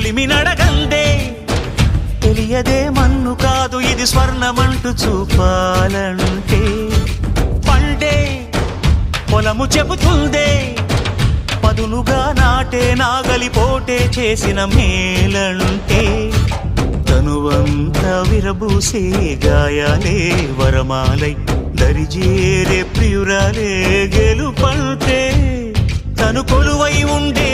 చెలిమి నడగందే తెలియదే మన్ను కాదు ఇది స్వర్ణమంటూ చూపాలంటే పండే పొలము చెబుతుందే పదునుగా నాటే నాగలిపోటే చేసిన మేలంటే తనువంతా విరబూసే గాయాలే వరమాలై దరిజేరే ప్రియురాలే గెలుపంటే తను కొలువై ఉండే